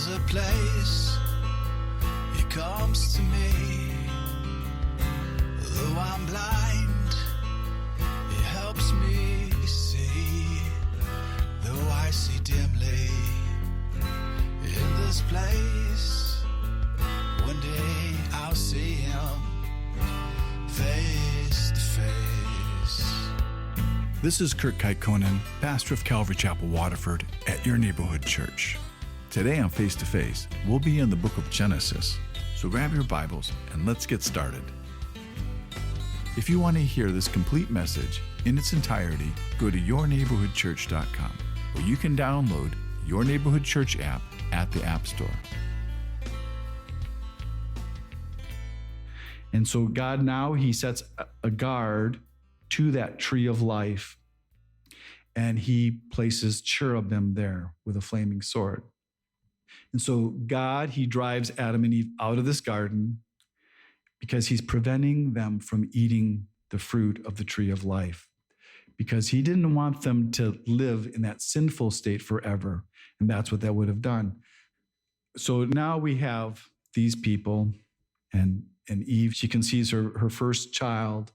There's a place He comes to me. Though I'm blind, He helps me see. Though I see dimly in this place, one day I'll see Him face to face. This is Kurt Kaikkonen, pastor of Calvary Chapel, Waterford, at your neighborhood church. Today on Face to Face, we'll be in the book of Genesis. So grab your Bibles and let's get started. If you want to hear this complete message in its entirety, go to yourneighborhoodchurch.com, where you can download Your Neighborhood Church app at the App Store. And so God now, He sets a guard to that tree of life, and He places cherubim there with a flaming sword. And so God, He drives Adam and Eve out of this garden because He's preventing them from eating the fruit of the tree of life, because He didn't want them to live in that sinful state forever. And that's what that would have done. So now we have these people, and Eve, she conceives her first child,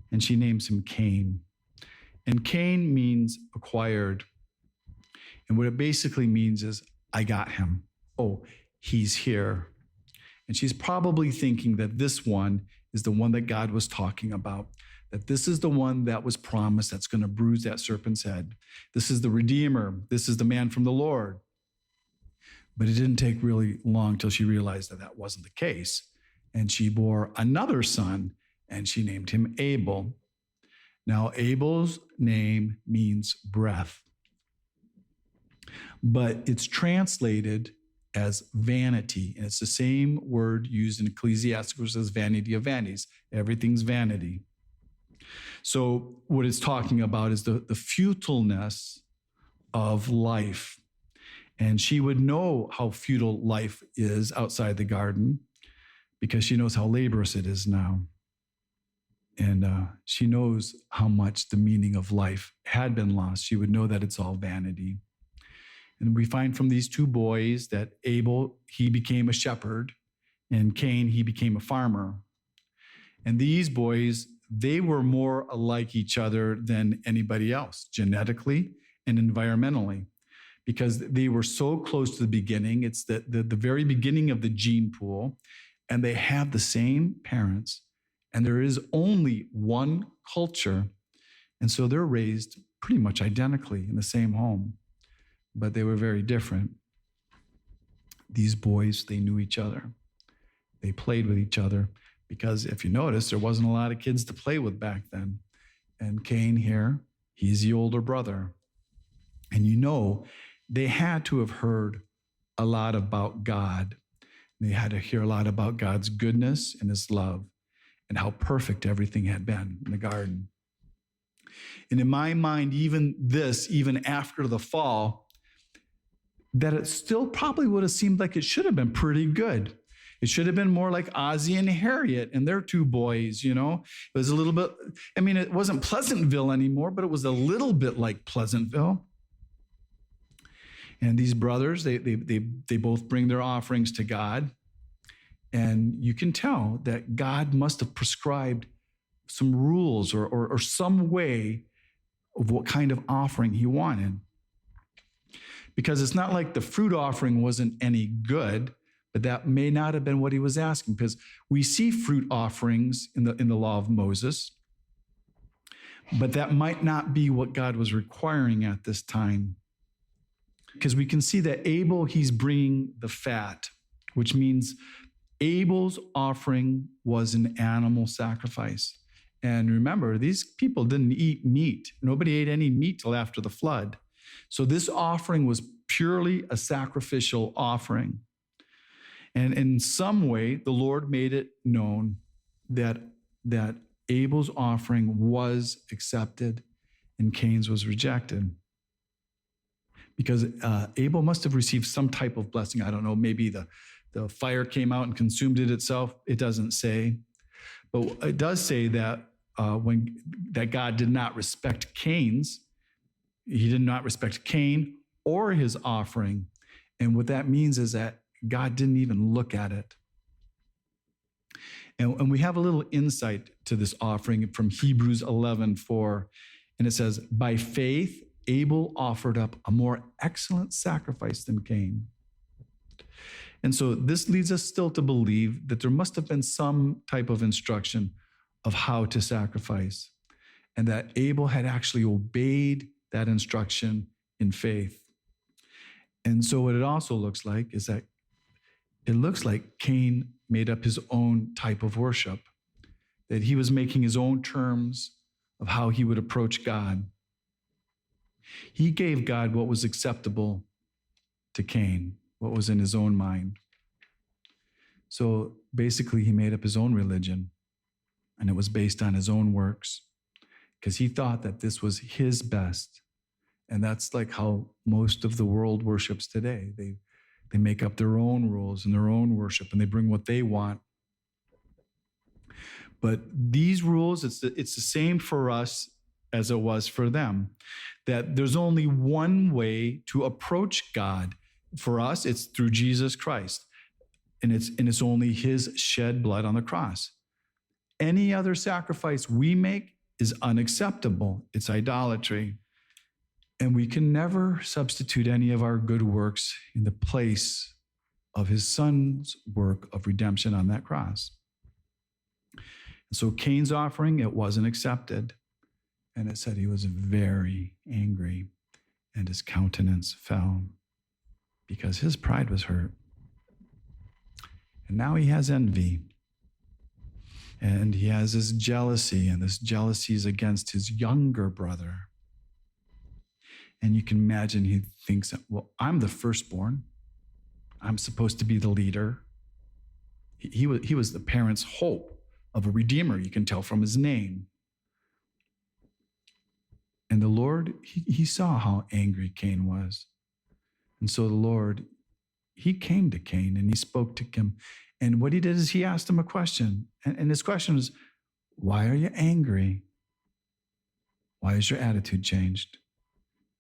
and she names him Cain. And Cain means acquired. And what it basically means is, I got him. Oh, he's here. And she's probably thinking that this one is the one that God was talking about, that this is the one that was promised that's going to bruise that serpent's head. This is the Redeemer. This is the man from the Lord. But it didn't take really long till she realized that that wasn't the case. And she bore another son, and she named him Abel. Now, Abel's name means breath, but it's translated as vanity. And it's the same word used in Ecclesiastes, which says vanity of vanities. Everything's vanity. So what it's talking about is the futileness of life. And she would know how futile life is outside the garden, because she knows how laborious it is now. And she knows how much the meaning of life had been lost. She would know that it's all vanity. And we find from these two boys that Abel, he became a shepherd, and Cain, he became a farmer. And these boys, they were more alike each other than anybody else, genetically and environmentally, because they were so close to the beginning. It's the very beginning of the gene pool, and they have the same parents, and there is only one culture. And so they're raised pretty much identically in the same home, but they were very different. These boys, they knew each other. They played with each other, because if you notice, there wasn't a lot of kids to play with back then. And Cain here, he's the older brother. And you know, they had to have heard a lot about God. They had to hear a lot about God's goodness and His love, and how perfect everything had been in the garden. And in my mind, even after the fall, that it still probably would have seemed like it should have been pretty good. It should have been more like Ozzie and Harriet and their two boys, you know. It was a little bit, it wasn't Pleasantville anymore, but it was a little bit like Pleasantville. And these brothers, they both bring their offerings to God. And you can tell that God must have prescribed some rules or some way of what kind of offering He wanted. Because it's not like the fruit offering wasn't any good, but that may not have been what He was asking, because we see fruit offerings in the law of Moses, but that might not be what God was requiring at this time. Because we can see that Abel, he's bringing the fat, which means Abel's offering was an animal sacrifice. And remember, these people didn't eat meat. Nobody ate any meat till after the flood. So this offering was purely a sacrificial offering. And in some way, the Lord made it known that Abel's offering was accepted and Cain's was rejected. Because Abel must have received some type of blessing. I don't know, maybe the fire came out and consumed it itself. It doesn't say. But it does say that that God did not respect Cain's. He did not respect Cain or his offering. And what that means is that God didn't even look at it. And we have a little insight to this offering from Hebrews 11:4. And it says, by faith, Abel offered up a more excellent sacrifice than Cain. And so this leads us still to believe that there must have been some type of instruction of how to sacrifice, and that Abel had actually obeyed that instruction in faith. And so what it also looks like is that it looks like Cain made up his own type of worship, that he was making his own terms of how he would approach God. He gave God what was acceptable to Cain, what was in his own mind. So basically, he made up his own religion, and it was based on his own works, because he thought that this was his best. And that's like how most of the world worships today. They make up their own rules and their own worship, and they bring what they want. But these rules, it's the same for us as it was for them, that there's only one way to approach God. For us, it's through Jesus Christ, and it's only his shed blood on the cross. Any other sacrifice we make is unacceptable. It's idolatry. And we can never substitute any of our good works in the place of his son's work of redemption on that cross. And so Cain's offering, it wasn't accepted. And it said he was very angry, and his countenance fell because his pride was hurt. And now he has envy. And he has this jealousy, and this jealousy is against his younger brother. And you can imagine he thinks, well, I'm the firstborn. I'm supposed to be the leader. He was the parents' hope of a redeemer, you can tell from his name. And the Lord, he saw how angry Cain was. And so the Lord, he came to Cain and he spoke to him. And what he did is he asked him a question. And his question was, why are you angry? Why has your attitude changed?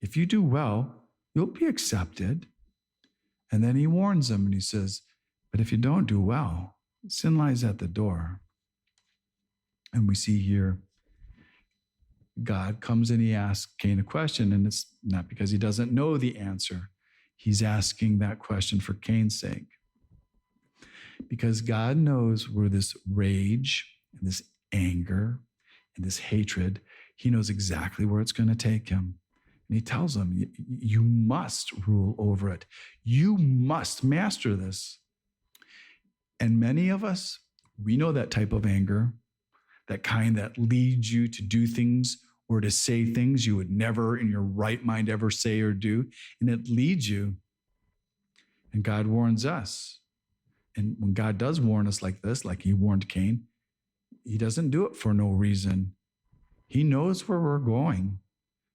If you do well, you'll be accepted. And then he warns him and he says, but if you don't do well, sin lies at the door. And we see here, God comes and he asks Cain a question, and it's not because he doesn't know the answer. He's asking that question for Cain's sake. Because God knows where this rage and this anger and this hatred, he knows exactly where it's going to take him. And he tells him, you must rule over it. You must master this. And many of us, we know that type of anger, that kind that leads you to do things or to say things you would never in your right mind ever say or do. And it leads you. And God warns us. And when God does warn us like this, like he warned Cain, he doesn't do it for no reason. He knows where we're going.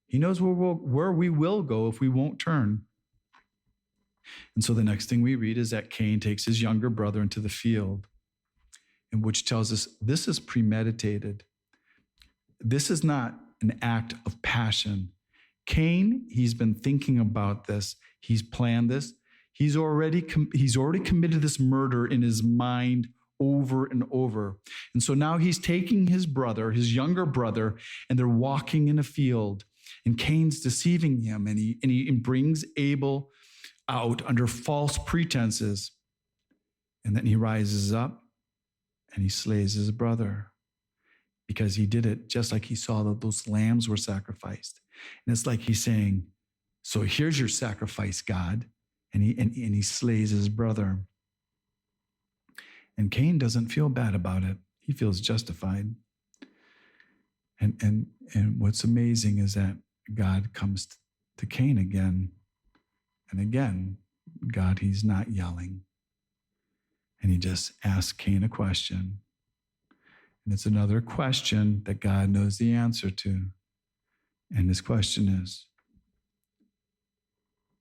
He knows where we will go if we won't turn. And so the next thing we read is that Cain takes his younger brother into the field, in which tells us this is premeditated. This is not an act of passion. Cain, he's been thinking about this. He's planned this. He's already committed this murder in his mind over and over. And so now he's taking his brother, his younger brother, and they're walking in a field. And Cain's deceiving him, and he brings Abel out under false pretenses. And then he rises up and he slays his brother, because he did it just like he saw that those lambs were sacrificed. And it's like he's saying, so here's your sacrifice, God. And he slays his brother. And Cain doesn't feel bad about it. He feels justified. And what's amazing is that God comes to Cain again. And again, God, he's not yelling. And he just asks Cain a question. And it's another question that God knows the answer to. And his question is,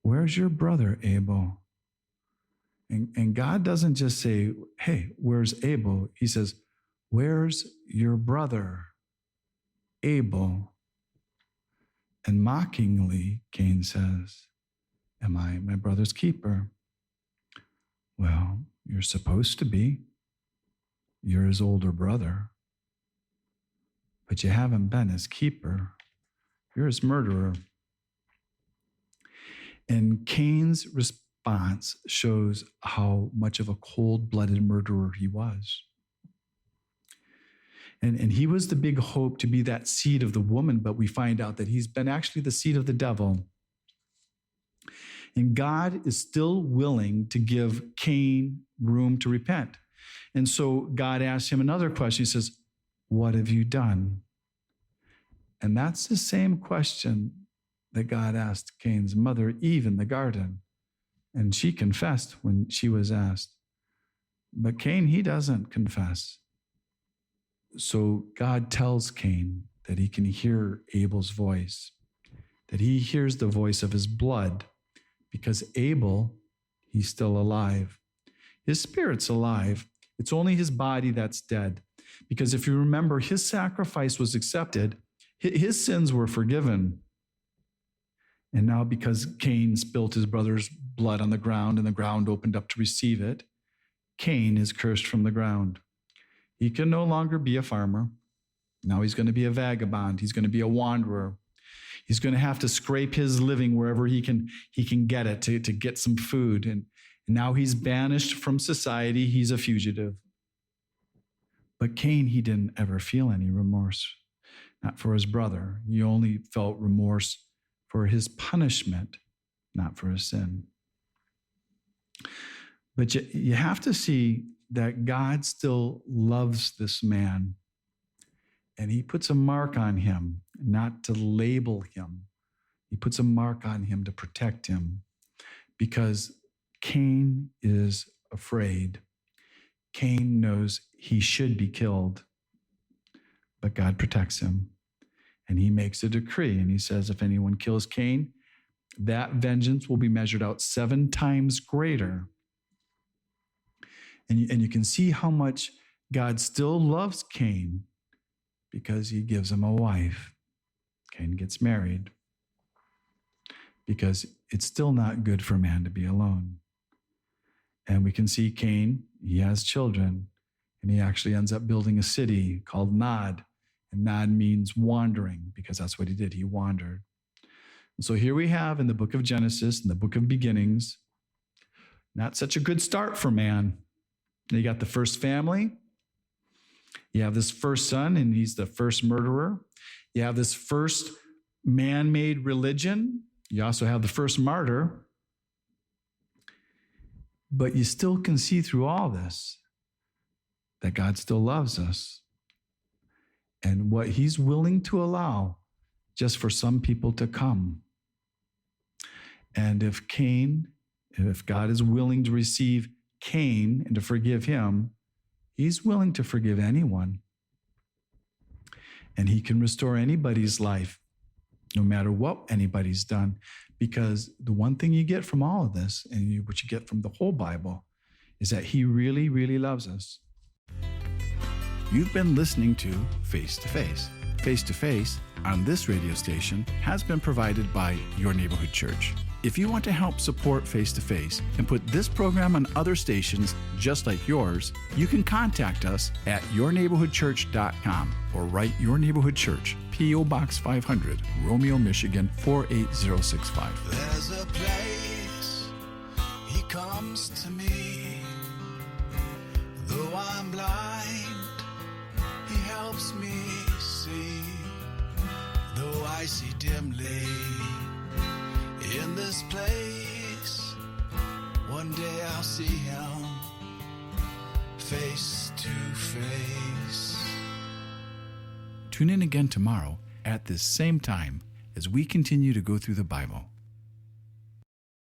where's your brother, Abel? And God doesn't just say, hey, where's Abel? He says, where's your brother, Abel? And mockingly, Cain says, am I my brother's keeper? Well, you're supposed to be. You're his older brother. But you haven't been his keeper. You're his murderer. And Cain's response shows how much of a cold-blooded murderer he was. And he was the big hope to be that seed of the woman, but we find out that he's been actually the seed of the devil. And God is still willing to give Cain room to repent. And so God asks him another question. He says, "What have you done?" And that's the same question that God asked Cain's mother, Eve, in the garden. And she confessed when she was asked. But Cain, he doesn't confess. So God tells Cain that he can hear Abel's voice, that he hears the voice of his blood, because Abel, he's still alive. His spirit's alive. It's only his body that's dead. Because if you remember, his sacrifice was accepted. His sins were forgiven. And now because Cain spilt his brother's blood on the ground and the ground opened up to receive it, Cain is cursed from the ground. He can no longer be a farmer. Now he's going to be a vagabond. He's going to be a wanderer. He's going to have to scrape his living wherever he can get it to get some food. And now he's banished from society. He's a fugitive. But Cain, he didn't ever feel any remorse, not for his brother. He only felt remorse for his punishment, not for his sin. But you have to see that God still loves this man, and he puts a mark on him, not to label him. He puts a mark on him to protect him, because Cain is afraid. Cain knows he should be killed, but God protects him. And he makes a decree, and he says, if anyone kills Cain, that vengeance will be measured out 7 times greater. And you can see how much God still loves Cain, because he gives him a wife. Cain gets married, because it's still not good for man to be alone. And we can see Cain, he has children, and he actually ends up building a city called Nod. And Nod means wandering, because that's what he did. He wandered. And so here we have in the book of Genesis, in the book of beginnings, not such a good start for man. You got the first family. You have this first son, and he's the first murderer. You have this first man-made religion. You also have the first martyr. But you still can see through all this that God still loves us, and what he's willing to allow just for some people to come. And if God is willing to receive Cain and to forgive him, he's willing to forgive anyone. And he can restore anybody's life, no matter what anybody's done. Because the one thing you get from all of this, and what you get from the whole Bible, is that he really, really loves us. You've been listening to Face to Face. Face to Face on this radio station has been provided by Your Neighborhood Church. If you want to help support Face to Face and put this program on other stations just like yours, you can contact us at yourneighborhoodchurch.com or write Your Neighborhood Church, P.O. Box 500, Romeo, Michigan 48065. There's a place he comes to me. Though I'm blind, he helps me see. Though I see dimly in this place, one day I'll see him face to face. Tune in again tomorrow at this same time as we continue to go through the Bible.